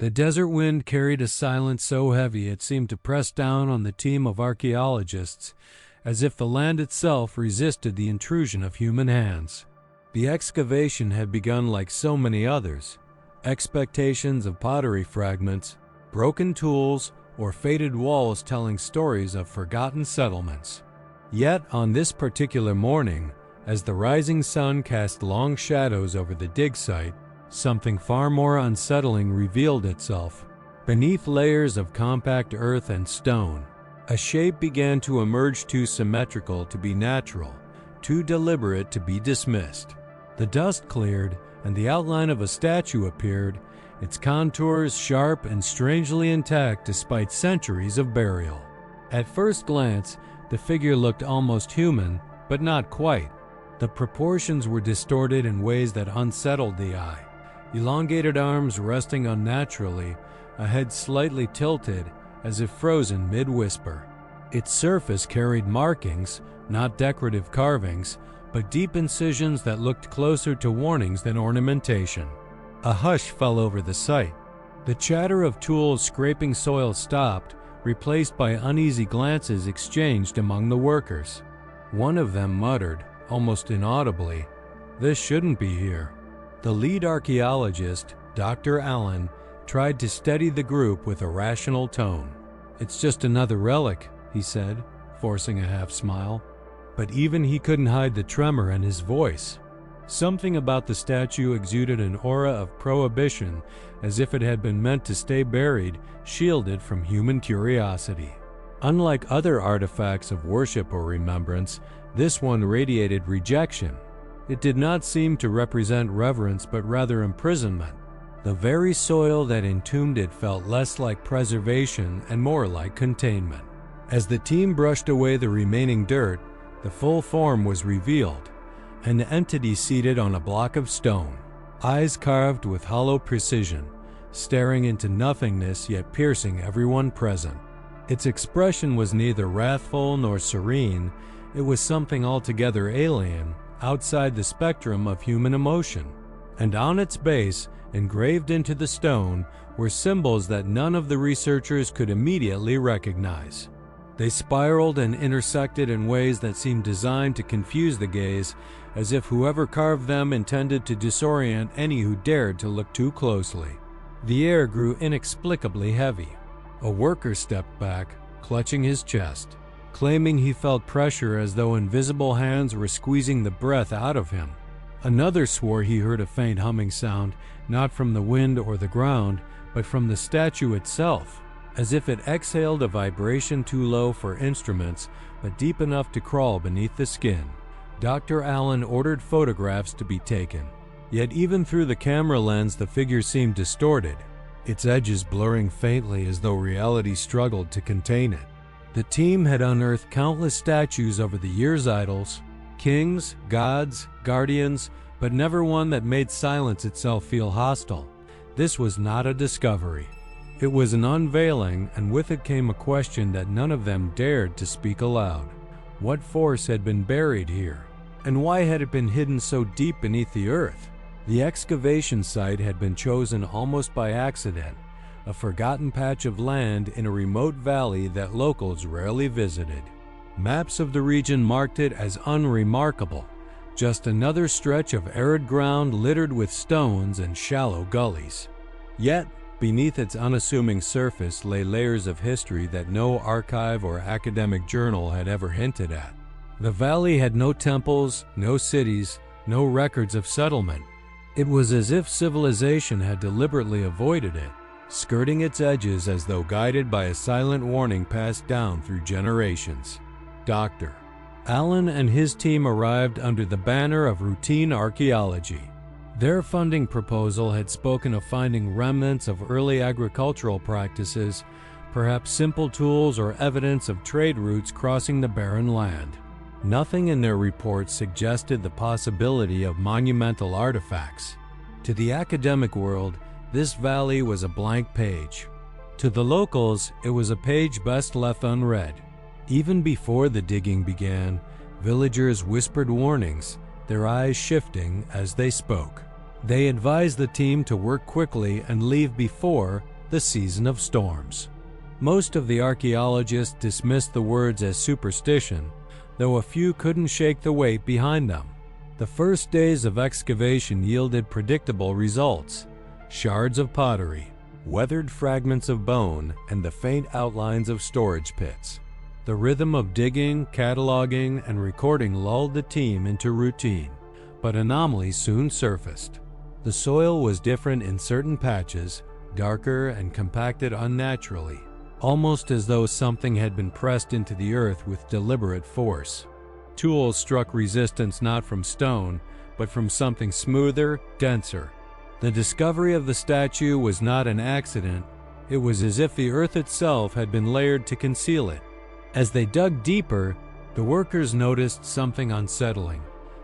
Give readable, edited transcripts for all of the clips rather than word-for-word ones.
The desert wind carried a silence so heavy it seemed to press down on the team of archaeologists, as if the land itself resisted the intrusion of human hands. The excavation had begun like so many others. Expectations of pottery fragments, broken tools, or faded walls telling stories of forgotten settlements. Yet on this particular morning, as the rising sun cast long shadows over the dig site, something far more unsettling revealed itself. Beneath layers of compact earth and stone, a shape began to emerge too symmetrical to be natural, too deliberate to be dismissed. The dust cleared, and the outline of a statue appeared, its contours sharp and strangely intact despite centuries of burial. At first glance, the figure looked almost human, but not quite. The proportions were distorted in ways that unsettled the eye. Elongated arms resting unnaturally, a head slightly tilted, as if frozen mid-whisper. Its surface carried markings, not decorative carvings, but deep incisions that looked closer to warnings than ornamentation. A hush fell over the site. The chatter of tools scraping soil stopped, replaced by uneasy glances exchanged among the workers. One of them muttered, almost inaudibly, "This shouldn't be here." The lead archaeologist, Dr. Allen, tried to steady the group with a rational tone. "It's just another relic," he said, forcing a half-smile. But even he couldn't hide the tremor in his voice. Something about the statue exuded an aura of prohibition, as if it had been meant to stay buried, shielded from human curiosity. Unlike other artifacts of worship or remembrance, this one radiated rejection. It did not seem to represent reverence but rather imprisonment. The very soil that entombed it felt less like preservation and more like containment. As the team brushed away the remaining dirt, the full form was revealed, an entity seated on a block of stone, eyes carved with hollow precision, staring into nothingness yet piercing everyone present. Its expression was neither wrathful nor serene. It was something altogether alien, outside the spectrum of human emotion. And on its base, engraved into the stone, were symbols that none of the researchers could immediately recognize. They spiraled and intersected in ways that seemed designed to confuse the gaze, as if whoever carved them intended to disorient any who dared to look too closely. The air grew inexplicably heavy. A worker stepped back, clutching his chest, claiming he felt pressure as though invisible hands were squeezing the breath out of him. Another swore he heard a faint humming sound, not from the wind or the ground, but from the statue itself, as if it exhaled a vibration too low for instruments, but deep enough to crawl beneath the skin. Dr. Allen ordered photographs to be taken. Yet even through the camera lens the figure seemed distorted, its edges blurring faintly as though reality struggled to contain it. The team had unearthed countless statues over the years, idols, kings, gods, guardians, but never one that made silence itself feel hostile. This was not a discovery. It was an unveiling, and with it came a question that none of them dared to speak aloud. What force had been buried here? And why had it been hidden so deep beneath the earth? The excavation site had been chosen almost by accident, a forgotten patch of land in a remote valley that locals rarely visited. Maps of the region marked it as unremarkable, just another stretch of arid ground littered with stones and shallow gullies. Yet, beneath its unassuming surface lay layers of history that no archive or academic journal had ever hinted at. The valley had no temples, no cities, no records of settlement. It was as if civilization had deliberately avoided it, skirting its edges as though guided by a silent warning passed down through generations. Dr. Allen and his team arrived under the banner of routine archaeology. Their funding proposal had spoken of finding remnants of early agricultural practices, perhaps simple tools or evidence of trade routes crossing the barren land. Nothing in their report suggested the possibility of monumental artifacts. To the academic world, this valley was a blank page. To the locals, it was a page best left unread. Even before the digging began, villagers whispered warnings, their eyes shifting as they spoke. They advised the team to work quickly and leave before the season of storms. Most of the archaeologists dismissed the words as superstition, though a few couldn't shake the weight behind them. The first days of excavation yielded predictable results: shards of pottery, weathered fragments of bone, and the faint outlines of storage pits. The rhythm of digging, cataloging, and recording lulled the team into routine, but anomalies soon surfaced. The soil was different in certain patches, darker and compacted unnaturally, almost as though something had been pressed into the earth with deliberate force. Tools struck resistance not from stone, but from something smoother, denser. The discovery of the statue was not an accident. It was as if the earth itself had been layered to conceal it. As they dug deeper, the workers noticed something unsettling.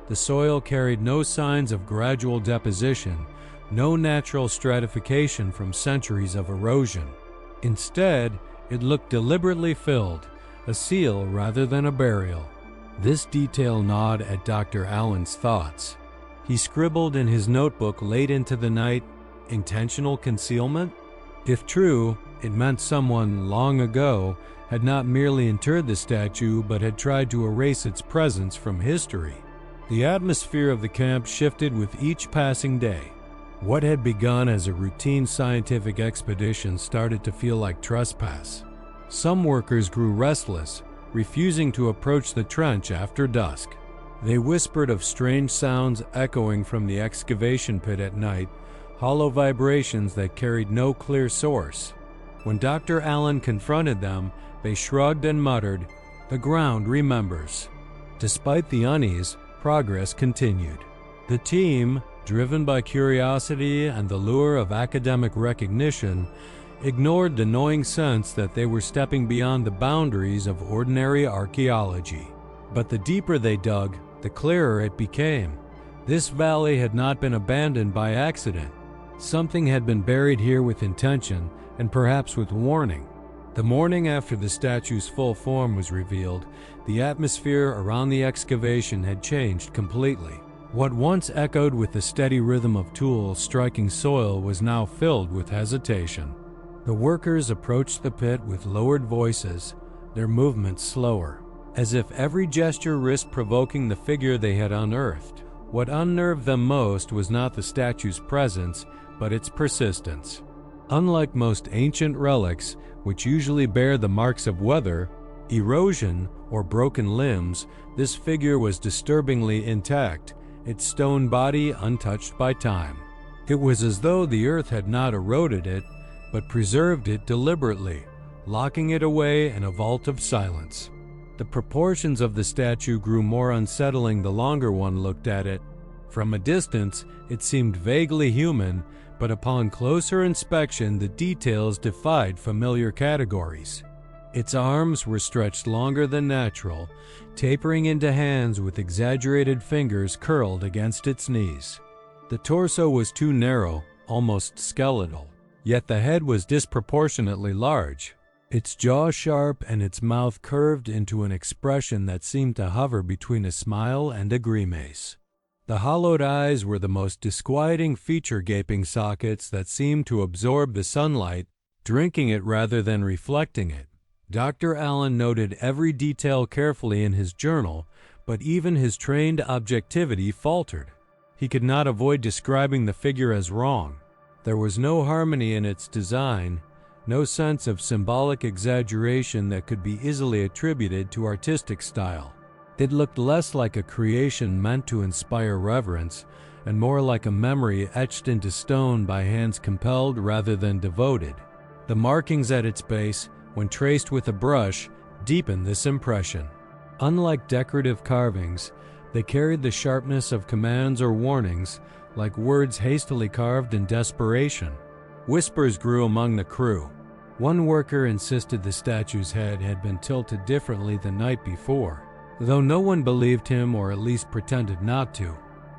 The soil carried no signs of gradual deposition, no natural stratification from centuries of erosion. Instead, it looked deliberately filled, a seal rather than a burial. This detail gnawed at Dr. Allen's thoughts. He scribbled in his notebook late into the night, "Intentional concealment?" If true, it meant someone long ago had not merely interred the statue but had tried to erase its presence from history. The atmosphere of the camp shifted with each passing day. What had begun as a routine scientific expedition started to feel like trespass. Some workers grew restless, refusing to approach the trench after dusk. They whispered of strange sounds echoing from the excavation pit at night, hollow vibrations that carried no clear source. When Dr. Allen confronted them, they shrugged and muttered, "The ground remembers." Despite the unease, progress continued. The team, driven by curiosity and the lure of academic recognition, ignored the gnawing sense that they were stepping beyond the boundaries of ordinary archaeology. But the deeper they dug, the clearer it became. This valley had not been abandoned by accident. Something had been buried here with intention, and perhaps with warning. The morning after the statue's full form was revealed, the atmosphere around the excavation had changed completely. What once echoed with the steady rhythm of tools striking soil was now filled with hesitation. The workers approached the pit with lowered voices, their movements slower, as if every gesture risked provoking the figure they had unearthed. What unnerved them most was not the statue's presence, but its persistence. Unlike most ancient relics, which usually bear the marks of weather, erosion, or broken limbs, this figure was disturbingly intact, its stone body untouched by time. It was as though the earth had not eroded it, but preserved it deliberately, locking it away in a vault of silence. The proportions of the statue grew more unsettling the longer one looked at it. From a distance, it seemed vaguely human, but upon closer inspection, the details defied familiar categories. Its arms were stretched longer than natural, tapering into hands with exaggerated fingers curled against its knees. The torso was too narrow, almost skeletal, yet the head was disproportionately large. Its jaw sharp and its mouth curved into an expression that seemed to hover between a smile and a grimace. The hollowed eyes were the most disquieting feature, gaping sockets that seemed to absorb the sunlight, drinking it rather than reflecting it. Dr. Allen noted every detail carefully in his journal, but even his trained objectivity faltered. He could not avoid describing the figure as wrong. There was no harmony in its design, no sense of symbolic exaggeration that could be easily attributed to artistic style. It looked less like a creation meant to inspire reverence, and more like a memory etched into stone by hands compelled rather than devoted. The markings at its base, when traced with a brush, deepened this impression. Unlike decorative carvings, they carried the sharpness of commands or warnings, like words hastily carved in desperation. Whispers grew among the crew. One worker insisted the statue's head had been tilted differently the night before, though no one believed him, or at least pretended not to.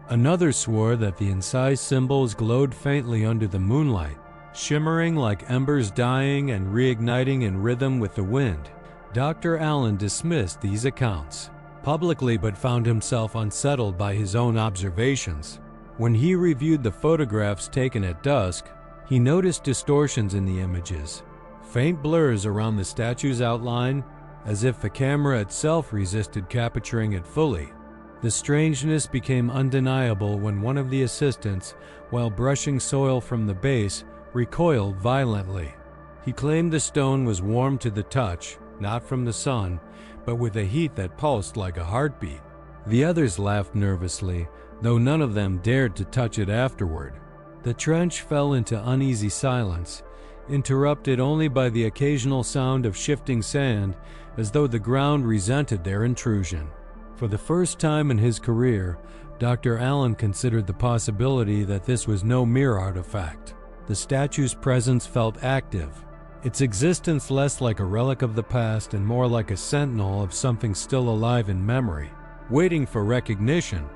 Another swore that the incised symbols glowed faintly under the moonlight, shimmering like embers dying and reigniting in rhythm with the wind. Dr. Allen dismissed these accounts publicly, but found himself unsettled by his own observations. When he reviewed the photographs taken at dusk, he noticed distortions in the images, faint blurs around the statue's outline, as if the camera itself resisted capturing it fully. The strangeness became undeniable when one of the assistants, while brushing soil from the base, recoiled violently. He claimed the stone was warm to the touch, not from the sun, but with a heat that pulsed like a heartbeat. The others laughed nervously, though none of them dared to touch it afterward. The trench fell into uneasy silence, interrupted only by the occasional sound of shifting sand, as though the ground resented their intrusion. For the first time in his career, Dr. Allen considered the possibility that this was no mere artifact. The statue's presence felt active, its existence less like a relic of the past and more like a sentinel of something still alive in memory, waiting for recognition.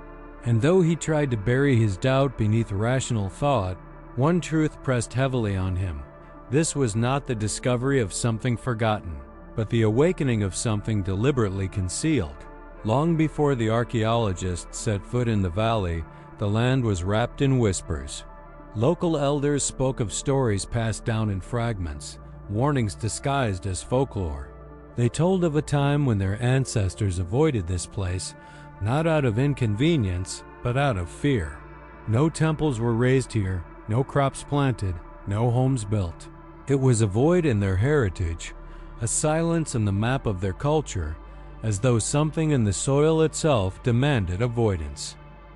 And though he tried to bury his doubt beneath rational thought, one truth pressed heavily on him. This was not the discovery of something forgotten, but the awakening of something deliberately concealed. Long before the archaeologists set foot in the valley, the land was wrapped in whispers. Local elders spoke of stories passed down in fragments, warnings disguised as folklore. They told of a time when their ancestors avoided this place, not out of inconvenience, but out of fear. No temples were raised here, no crops planted, no homes built. It was a void in their heritage, a silence in the map of their culture, as though something in the soil itself demanded avoidance.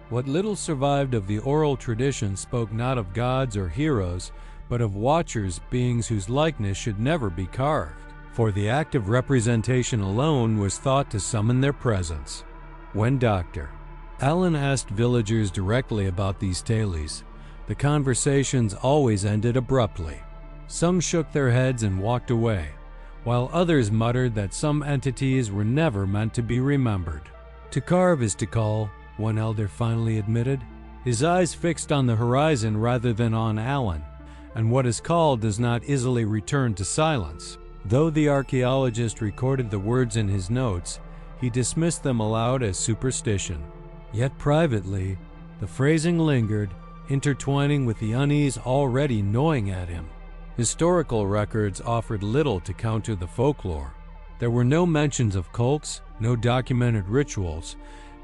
What little survived of the oral tradition spoke not of gods or heroes, but of watchers, beings whose likeness should never be carved, for the act of representation alone was thought to summon their presence. When Dr. Allen asked villagers directly about these tales, the conversations always ended abruptly. Some shook their heads and walked away, while others muttered that some entities were never meant to be remembered. To carve is to call, one elder finally admitted, his eyes fixed on the horizon rather than on Allen, and what is called does not easily return to silence. Though the archaeologist recorded the words in his notes, he dismissed them aloud as superstition. Yet privately, the phrasing lingered, intertwining with the unease already gnawing at him. Historical records offered little to counter the folklore. There were no mentions of cults, no documented rituals,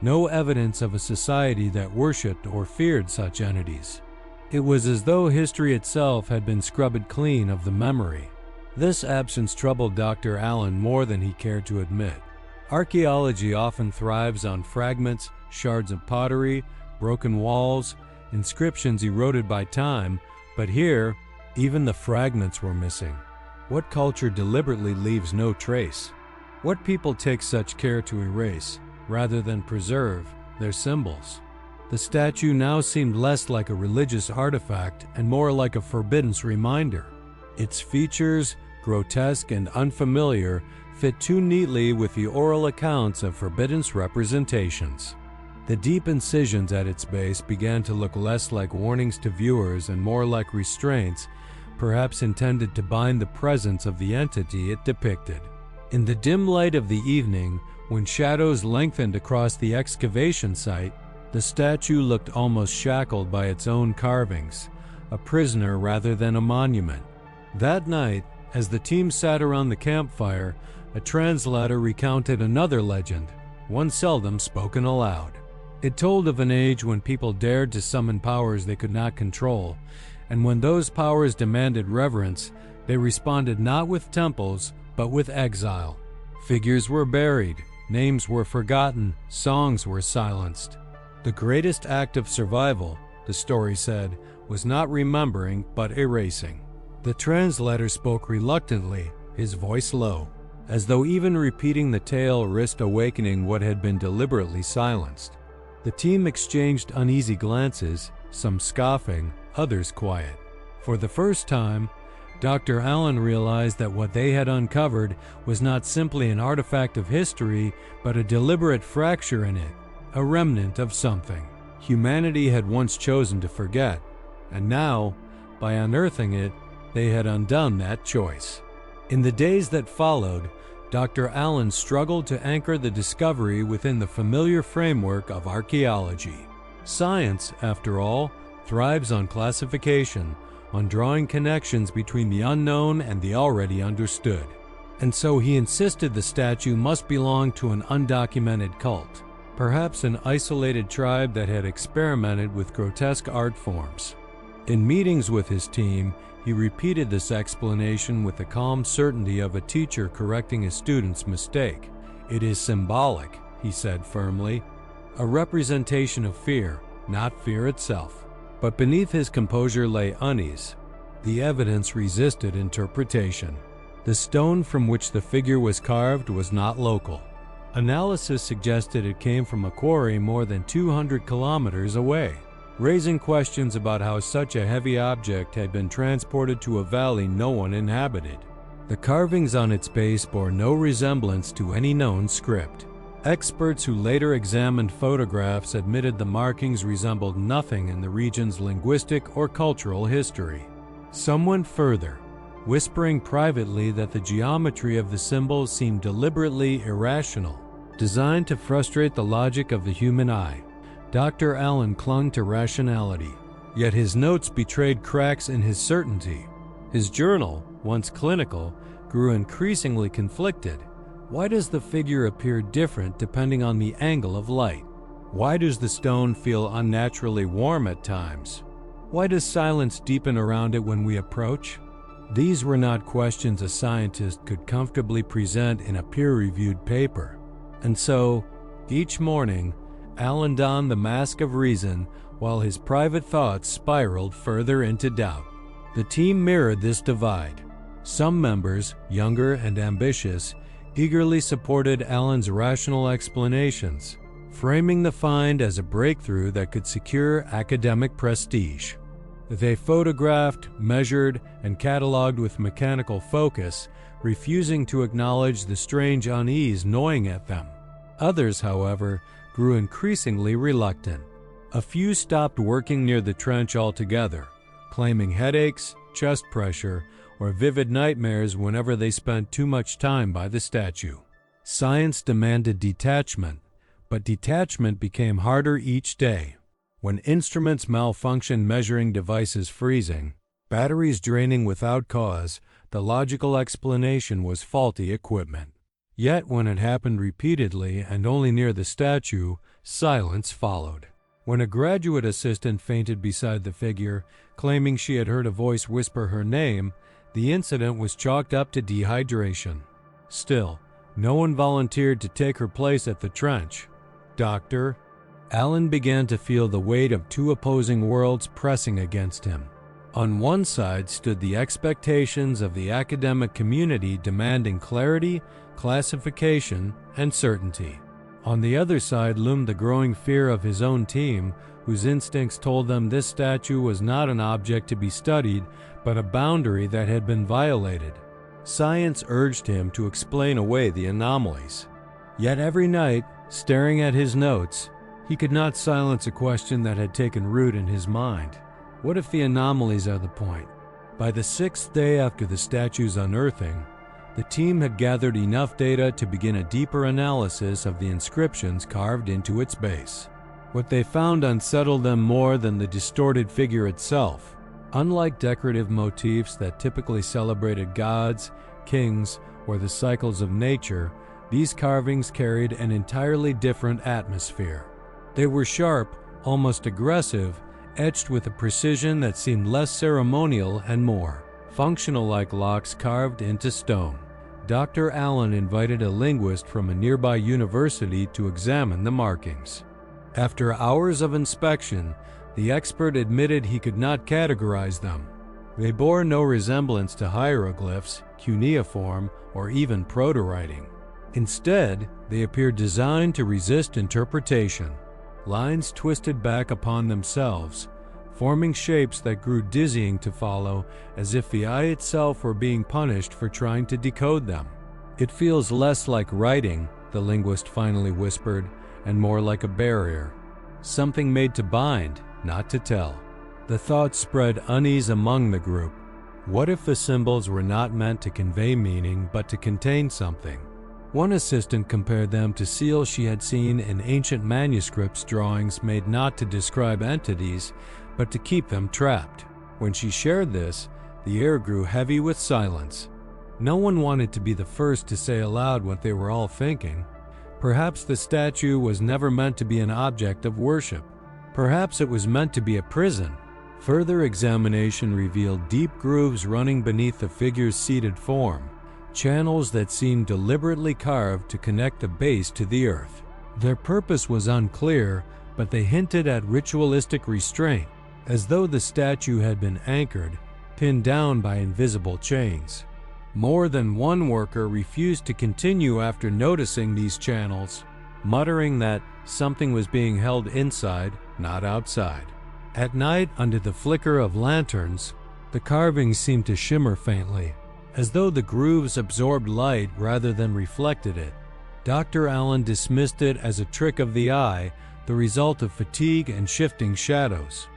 no evidence of a society that worshipped or feared such entities. It was as though history itself had been scrubbed clean of the memory. This absence troubled Dr. Allen more than he cared to admit. Archaeology often thrives on fragments, shards of pottery, broken walls, inscriptions eroded by time, but here, even the fragments were missing. What culture deliberately leaves no trace? What people take such care to erase, rather than preserve, their symbols? The statue now seemed less like a religious artifact and more like a forbidden reminder. Its features, grotesque and unfamiliar, fit too neatly with the oral accounts of forbidden representations. The deep incisions at its base began to look less like warnings to viewers and more like restraints, perhaps intended to bind the presence of the entity it depicted. In the dim light of the evening, when shadows lengthened across the excavation site, the statue looked almost shackled by its own carvings, a prisoner rather than a monument. That night, as the team sat around the campfire, a translator recounted another legend, one seldom spoken aloud. It told of an age when people dared to summon powers they could not control, and when those powers demanded reverence, they responded not with temples, but with exile. Figures were buried, names were forgotten, songs were silenced. The greatest act of survival, the story said, was not remembering but erasing. The translator spoke reluctantly, his voice low, as though even repeating the tale risked awakening what had been deliberately silenced. The team exchanged uneasy glances, some scoffing, others quiet. For the first time, Dr. Allen realized that what they had uncovered was not simply an artifact of history, but a deliberate fracture in it, a remnant of something humanity had once chosen to forget, and now, by unearthing it, they had undone that choice. In the days that followed, Dr. Allen struggled to anchor the discovery within the familiar framework of archaeology. Science, after all, thrives on classification, on drawing connections between the unknown and the already understood. And so he insisted the statue must belong to an undocumented cult, perhaps an isolated tribe that had experimented with grotesque art forms. In meetings with his team, he repeated this explanation with the calm certainty of a teacher correcting a student's mistake. "It is symbolic," he said firmly, "a representation of fear, not fear itself." But beneath his composure lay unease. The evidence resisted interpretation. The stone from which the figure was carved was not local. Analysis suggested it came from a quarry more than 200 kilometers away, raising questions about how such a heavy object had been transported to a valley no one inhabited. The carvings on its base bore no resemblance to any known script. Experts who later examined photographs admitted the markings resembled nothing in the region's linguistic or cultural history. Some went further, whispering privately that the geometry of the symbols seemed deliberately irrational, designed to frustrate the logic of the human eye. Dr. Allen clung to rationality, yet his notes betrayed cracks in his certainty. His journal, once clinical, grew increasingly conflicted. Why does the figure appear different depending on the angle of light? Why does the stone feel unnaturally warm at times? Why does silence deepen around it when we approach? These were not questions a scientist could comfortably present in a peer-reviewed paper. And so, each morning, Allen donned the mask of reason while his private thoughts spiraled further into doubt. The team mirrored this divide. Some members, younger and ambitious, eagerly supported Allen's rational explanations, framing the find as a breakthrough that could secure academic prestige. They photographed, measured, and cataloged with mechanical focus, refusing to acknowledge the strange unease gnawing at them. Others, however, grew increasingly reluctant. A few stopped working near the trench altogether, claiming headaches, chest pressure, or vivid nightmares whenever they spent too much time by the statue. Science demanded detachment, but detachment became harder each day. When instruments malfunctioned, measuring devices freezing, batteries draining without cause, the logical explanation was faulty equipment. Yet when it happened repeatedly and only near the statue, silence followed. When a graduate assistant fainted beside the figure, claiming she had heard a voice whisper her name, the incident was chalked up to dehydration. Still, no one volunteered to take her place at the trench. Doctor, Allen began to feel the weight of two opposing worlds pressing against him. On one side stood the expectations of the academic community demanding clarity, classification, and certainty. On the other side loomed the growing fear of his own team, whose instincts told them this statue was not an object to be studied, but a boundary that had been violated. Science urged him to explain away the anomalies. Yet every night, staring at his notes, he could not silence a question that had taken root in his mind. What if the anomalies are the point? By the 6th day after the statue's unearthing, the team had gathered enough data to begin a deeper analysis of the inscriptions carved into its base. What they found unsettled them more than the distorted figure itself. Unlike decorative motifs that typically celebrated gods, kings, or the cycles of nature, these carvings carried an entirely different atmosphere. They were sharp, almost aggressive, etched with a precision that seemed less ceremonial and more functional, like locks carved into stone. Dr. Allen invited a linguist from a nearby university to examine the markings. After hours of inspection, the expert admitted he could not categorize them. They bore no resemblance to hieroglyphs, cuneiform, or even proto-writing. Instead, they appeared designed to resist interpretation. Lines twisted back upon themselves, forming shapes that grew dizzying to follow, as if the eye itself were being punished for trying to decode them. "It feels less like writing," the linguist finally whispered, "and more like a barrier. Something made to bind, not to tell." The thought spread unease among the group. What if the symbols were not meant to convey meaning, but to contain something? One assistant compared them to seals she had seen in ancient manuscripts drawings made not to describe entities, but to keep them trapped. When she shared this, the air grew heavy with silence. No one wanted to be the first to say aloud what they were all thinking. Perhaps the statue was never meant to be an object of worship. Perhaps it was meant to be a prison. Further examination revealed deep grooves running beneath the figure's seated form, channels that seemed deliberately carved to connect the base to the earth. Their purpose was unclear, but they hinted at ritualistic restraint, as though the statue had been anchored, pinned down by invisible chains. More than one worker refused to continue after noticing these channels, muttering that something was being held inside, not outside. At night, under the flicker of lanterns, the carvings seemed to shimmer faintly, as though the grooves absorbed light rather than reflected it. Dr. Allen dismissed it as a trick of the eye, the result of fatigue and shifting shadows.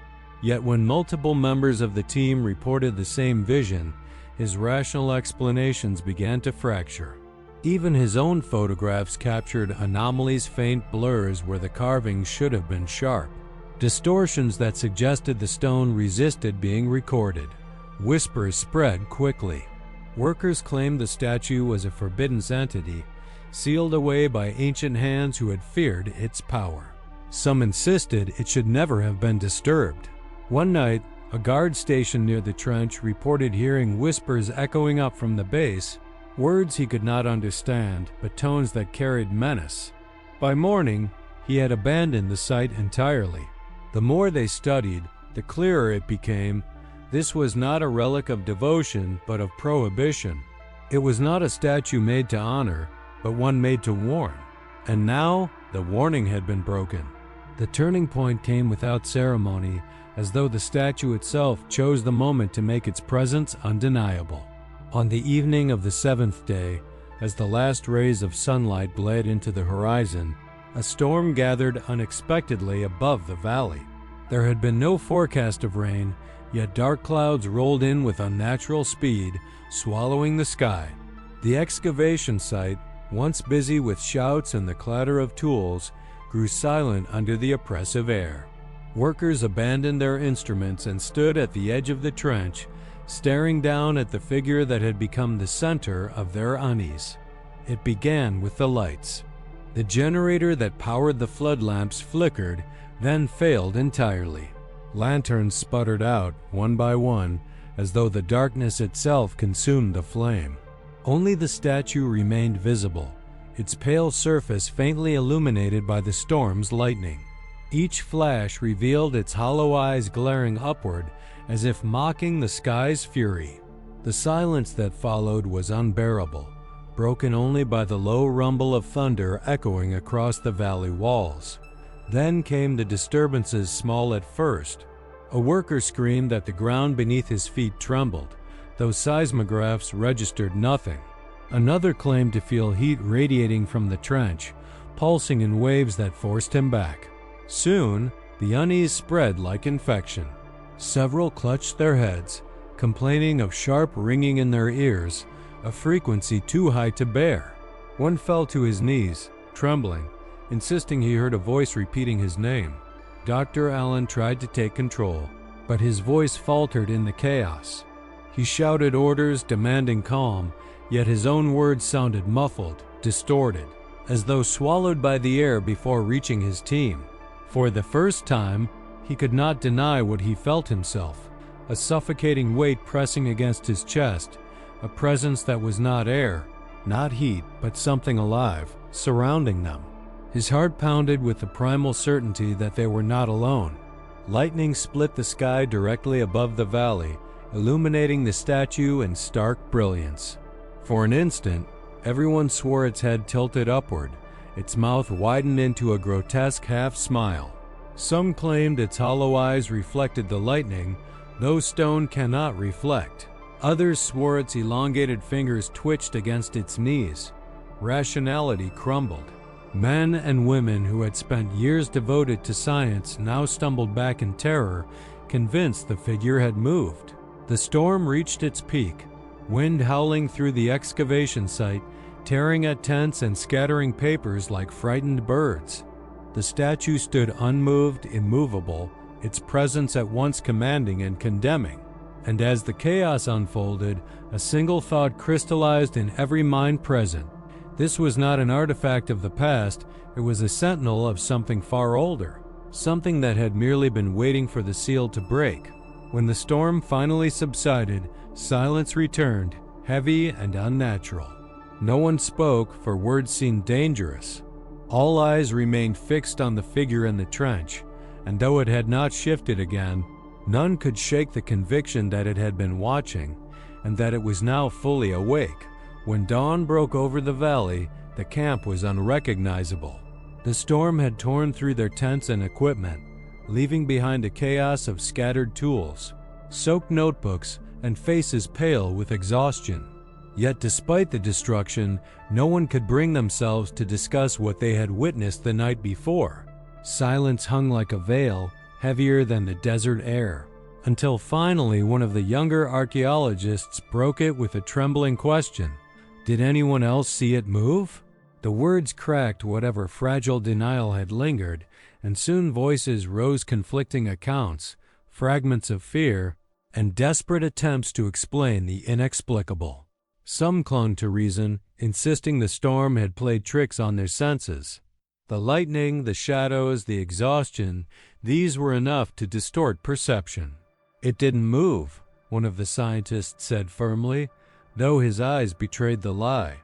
Yet when multiple members of the team reported the same vision, his rational explanations began to fracture. Even his own photographs captured anomalies, faint blurs where the carvings should have been sharp, distortions that suggested the stone resisted being recorded. Whispers spread quickly. Workers claimed the statue was a forbidden entity, sealed away by ancient hands who had feared its power. Some insisted it should never have been disturbed. One night, a guard stationed near the trench reported hearing whispers echoing up from the base, words he could not understand, but tones that carried menace. By morning, he had abandoned the site entirely. The more they studied, the clearer it became. This was not a relic of devotion, but of prohibition. It was not a statue made to honor, but one made to warn. And now, the warning had been broken. The turning point came without ceremony, as though the statue itself chose the moment to make its presence undeniable. On the evening of the seventh day, as the last rays of sunlight bled into the horizon, a storm gathered unexpectedly above the valley. There had been no forecast of rain, yet dark clouds rolled in with unnatural speed, swallowing the sky. The excavation site, once busy with shouts and the clatter of tools, grew silent under the oppressive air. Workers abandoned their instruments and stood at the edge of the trench, staring down at the figure that had become the center of their unease. It began with the lights. The generator that powered the flood lamps flickered, then failed entirely. Lanterns sputtered out, one by one, as though the darkness itself consumed the flame. Only the statue remained visible, its pale surface faintly illuminated by the storm's lightning. Each flash revealed its hollow eyes glaring upward, as if mocking the sky's fury. The silence that followed was unbearable, broken only by the low rumble of thunder echoing across the valley walls. Then came the disturbances, small at first. A worker screamed that the ground beneath his feet trembled, though seismographs registered nothing. Another claimed to feel heat radiating from the trench, pulsing in waves that forced him back. Soon, the unease spread like infection. Several clutched their heads, complaining of sharp ringing in their ears, a frequency too high to bear. One fell to his knees, trembling, insisting he heard a voice repeating his name. Dr. Allen tried to take control, but his voice faltered in the chaos. He shouted orders demanding calm, yet his own words sounded muffled, distorted, as though swallowed by the air before reaching his team. For the first time, he could not deny what he felt himself, a suffocating weight pressing against his chest, a presence that was not air, not heat, but something alive, surrounding them. His heart pounded with the primal certainty that they were not alone. Lightning split the sky directly above the valley, illuminating the statue in stark brilliance. For an instant, everyone swore its head tilted upward, its mouth widened into a grotesque half-smile. Some claimed its hollow eyes reflected the lightning, though stone cannot reflect. Others swore its elongated fingers twitched against its knees. Rationality crumbled. Men and women who had spent years devoted to science now stumbled back in terror, convinced the figure had moved. The storm reached its peak, wind howling through the excavation site, tearing at tents and scattering papers like frightened birds. The statue stood unmoved, immovable, its presence at once commanding and condemning. And as the chaos unfolded, a single thought crystallized in every mind present. This was not an artifact of the past, it was a sentinel of something far older, something that had merely been waiting for the seal to break. When the storm finally subsided, silence returned, heavy and unnatural. No one spoke, for words seemed dangerous. All eyes remained fixed on the figure in the trench, and though it had not shifted again, none could shake the conviction that it had been watching, and that it was now fully awake. When dawn broke over the valley, the camp was unrecognizable. The storm had torn through their tents and equipment, leaving behind a chaos of scattered tools, soaked notebooks, and faces pale with exhaustion. Yet despite the destruction, no one could bring themselves to discuss what they had witnessed the night before. Silence hung like a veil, heavier than the desert air, until finally one of the younger archaeologists broke it with a trembling question. Did anyone else see it move? The words cracked whatever fragile denial had lingered, and soon voices rose conflicting accounts, fragments of fear, and desperate attempts to explain the inexplicable. Some clung to reason, insisting the storm had played tricks on their senses. The lightning, the shadows, the exhaustion, these were enough to distort perception. It didn't move, one of the scientists said firmly, though his eyes betrayed the lie.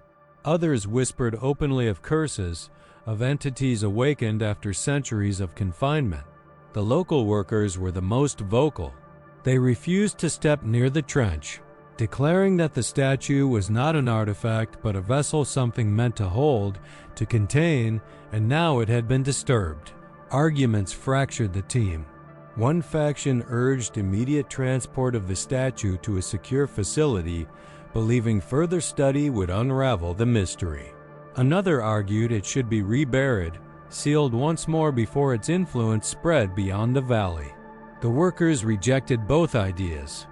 Others whispered openly of curses, of entities awakened after centuries of confinement. The local workers were the most vocal. They refused to step near the trench, declaring that the statue was not an artifact but a vessel something meant to hold, to contain, and now it had been disturbed. Arguments fractured the team. One faction urged immediate transport of the statue to a secure facility, believing further study would unravel the mystery. Another argued it should be reburied, sealed once more before its influence spread beyond the valley. The workers rejected both ideas.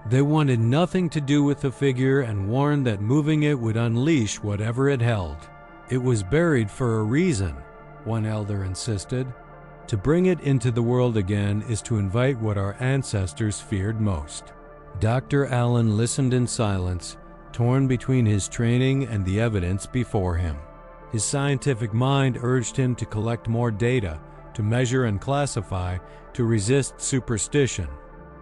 They wanted nothing to do with the figure and warned that moving it would unleash whatever it held. It was buried for a reason, one elder insisted. To bring it into the world again is to invite what our ancestors feared most. Dr. Allen listened in silence, torn between his training and the evidence before him. His scientific mind urged him to collect more data, to measure and classify, to resist superstition.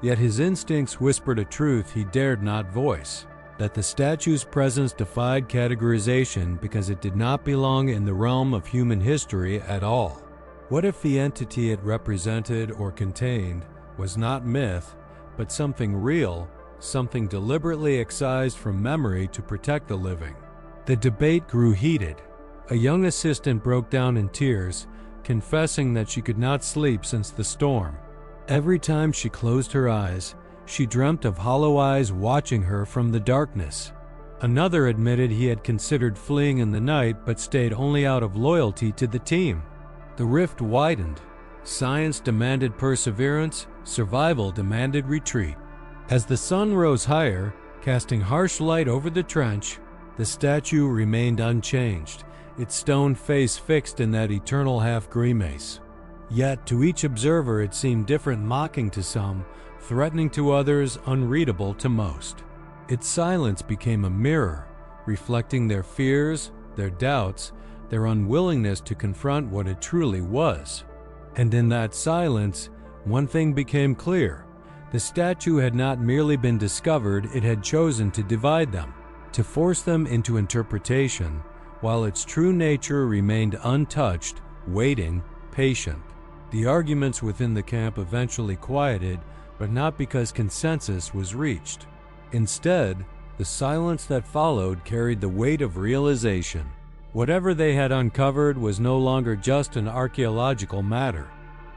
Yet his instincts whispered a truth he dared not voice, that the statue's presence defied categorization because it did not belong in the realm of human history at all. What if the entity it represented or contained was not myth, but something real, something deliberately excised from memory to protect the living? The debate grew heated. A young assistant broke down in tears, confessing that she could not sleep since the storm. Every time she closed her eyes, she dreamt of hollow eyes watching her from the darkness. Another admitted he had considered fleeing in the night but stayed only out of loyalty to the team. The rift widened. Science demanded perseverance, survival demanded retreat. As the sun rose higher, casting harsh light over the trench, the statue remained unchanged, its stone face fixed in that eternal half-grimace. Yet to each observer it seemed different, mocking to some, threatening to others, unreadable to most. Its silence became a mirror, reflecting their fears, their doubts, their unwillingness to confront what it truly was. And in that silence, one thing became clear. The statue had not merely been discovered, it had chosen to divide them, to force them into interpretation, while its true nature remained untouched, waiting, patient. The arguments within the camp eventually quieted, but not because consensus was reached. Instead, the silence that followed carried the weight of realization. Whatever they had uncovered was no longer just an archaeological matter.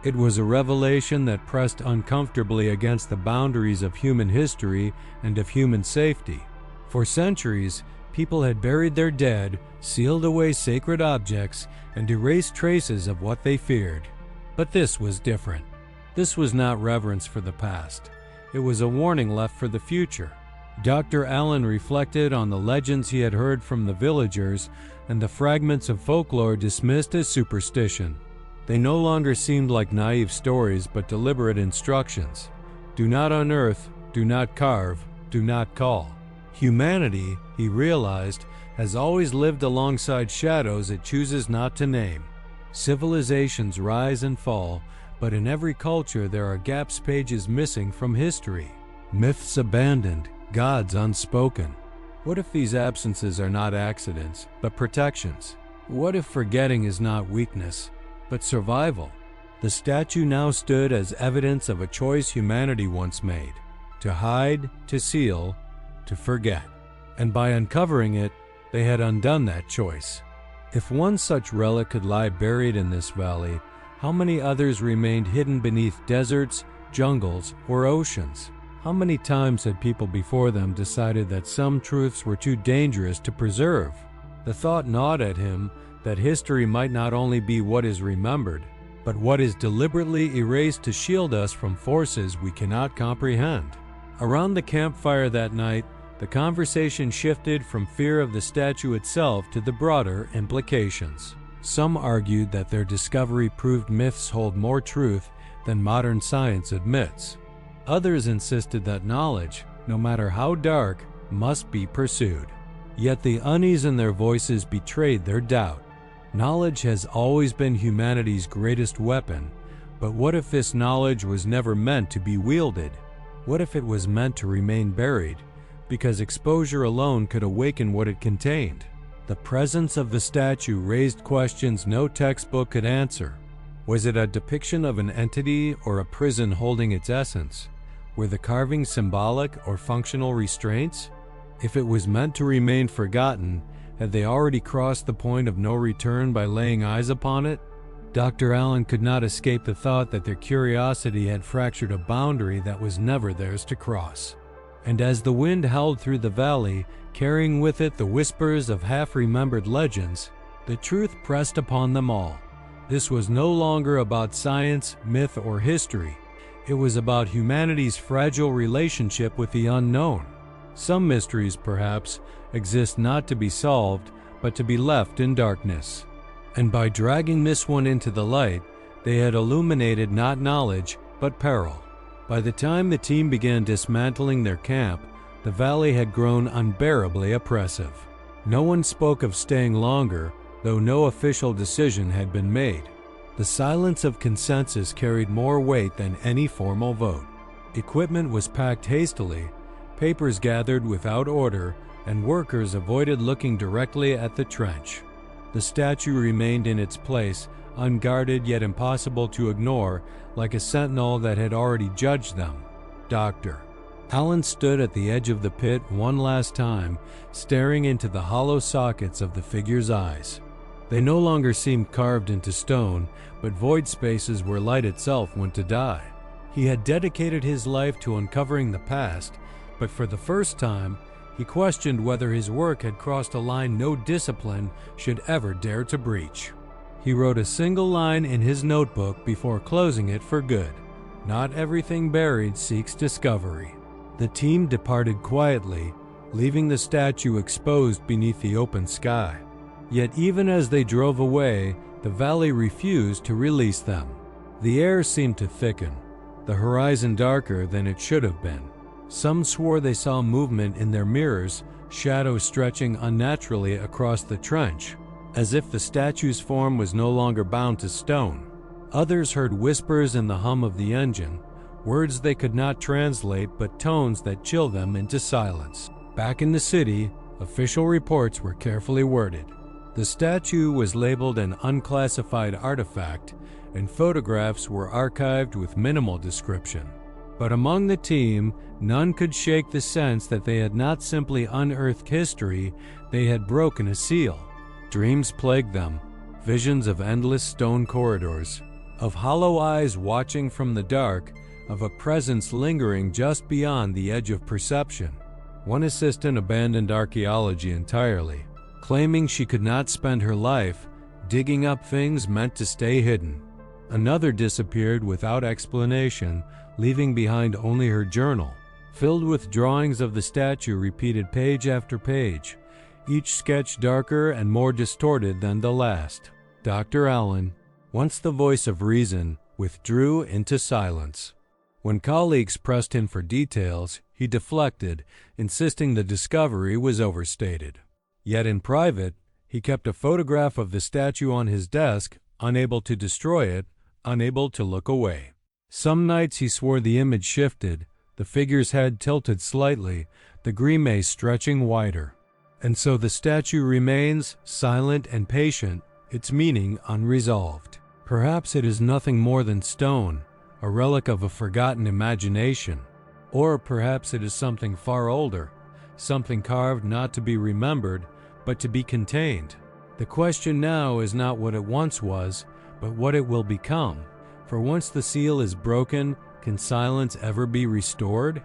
It was a revelation that pressed uncomfortably against the boundaries of human history and of human safety. For centuries, people had buried their dead, sealed away sacred objects, and erased traces of what they feared. But this was different. This was not reverence for the past. It was a warning left for the future. Dr. Allen reflected on the legends he had heard from the villagers and the fragments of folklore dismissed as superstition. They no longer seemed like naive stories but deliberate instructions. Do not unearth, do not carve, do not call. Humanity, he realized, has always lived alongside shadows it chooses not to name. Civilizations rise and fall, but in every culture there are gaps, pages missing from history. Myths abandoned, gods unspoken. What if these absences are not accidents, but protections? What if forgetting is not weakness, but survival? The statue now stood as evidence of a choice humanity once made: to hide, to seal, to forget. And by uncovering it, they had undone that choice. If one such relic could lie buried in this valley, how many others remained hidden beneath deserts, jungles, or oceans? How many times had people before them decided that some truths were too dangerous to preserve? The thought gnawed at him that history might not only be what is remembered, but what is deliberately erased to shield us from forces we cannot comprehend. Around the campfire that night, the conversation shifted from fear of the statue itself to the broader implications. Some argued that their discovery proved myths hold more truth than modern science admits. Others insisted that knowledge, no matter how dark, must be pursued. Yet the unease in their voices betrayed their doubt. Knowledge has always been humanity's greatest weapon, but what if this knowledge was never meant to be wielded? What if it was meant to remain buried, because exposure alone could awaken what it contained? The presence of the statue raised questions no textbook could answer. Was it a depiction of an entity or a prison holding its essence? Were the carvings symbolic or functional restraints? If it was meant to remain forgotten, had they already crossed the point of no return by laying eyes upon it? Dr. Allen could not escape the thought that their curiosity had fractured a boundary that was never theirs to cross. And as the wind howled through the valley, carrying with it the whispers of half-remembered legends, the truth pressed upon them all. This was no longer about science, myth, or history. It was about humanity's fragile relationship with the unknown. Some mysteries, perhaps, exist not to be solved, but to be left in darkness. And by dragging this one into the light, they had illuminated not knowledge, but peril. By the time the team began dismantling their camp, the valley had grown unbearably oppressive. No one spoke of staying longer, though no official decision had been made. The silence of consensus carried more weight than any formal vote. Equipment was packed hastily, papers gathered without order, and workers avoided looking directly at the trench. The statue remained in its place, unguarded yet impossible to ignore, like a sentinel that had already judged them. Doctor. Allen stood at the edge of the pit one last time, staring into the hollow sockets of the figure's eyes. They no longer seemed carved into stone, but void spaces where light itself went to die. He had dedicated his life to uncovering the past, but for the first time, he questioned whether his work had crossed a line no discipline should ever dare to breach. He wrote a single line in his notebook before closing it for good. Not everything buried seeks discovery. The team departed quietly, leaving the statue exposed beneath the open sky. Yet even as they drove away, the valley refused to release them. The air seemed to thicken, the horizon darker than it should have been. Some swore they saw movement in their mirrors, shadows stretching unnaturally across the trench, as if the statue's form was no longer bound to stone. Others heard whispers in the hum of the engine, words they could not translate but tones that chilled them into silence. Back in the city, official reports were carefully worded. The statue was labeled an unclassified artifact, and photographs were archived with minimal description. But among the team, none could shake the sense that they had not simply unearthed history, they had broken a seal. Dreams plagued them, visions of endless stone corridors, of hollow eyes watching from the dark, of a presence lingering just beyond the edge of perception. One assistant abandoned archaeology entirely, claiming she could not spend her life digging up things meant to stay hidden. Another disappeared without explanation, leaving behind only her journal. filled with drawings of the statue repeated page after page, each sketch darker and more distorted than the last. Dr. Allen, once the voice of reason, withdrew into silence. When colleagues pressed him for details, he deflected, insisting the discovery was overstated. Yet in private, he kept a photograph of the statue on his desk, unable to destroy it, unable to look away. Some nights he swore the image shifted, the figure's head tilted slightly, the grimace stretching wider. And so the statue remains, silent and patient, its meaning unresolved. Perhaps it is nothing more than stone, a relic of a forgotten imagination. Or perhaps it is something far older, something carved not to be remembered, but to be contained. The question now is not what it once was, but what it will become. For once the seal is broken, can silence ever be restored?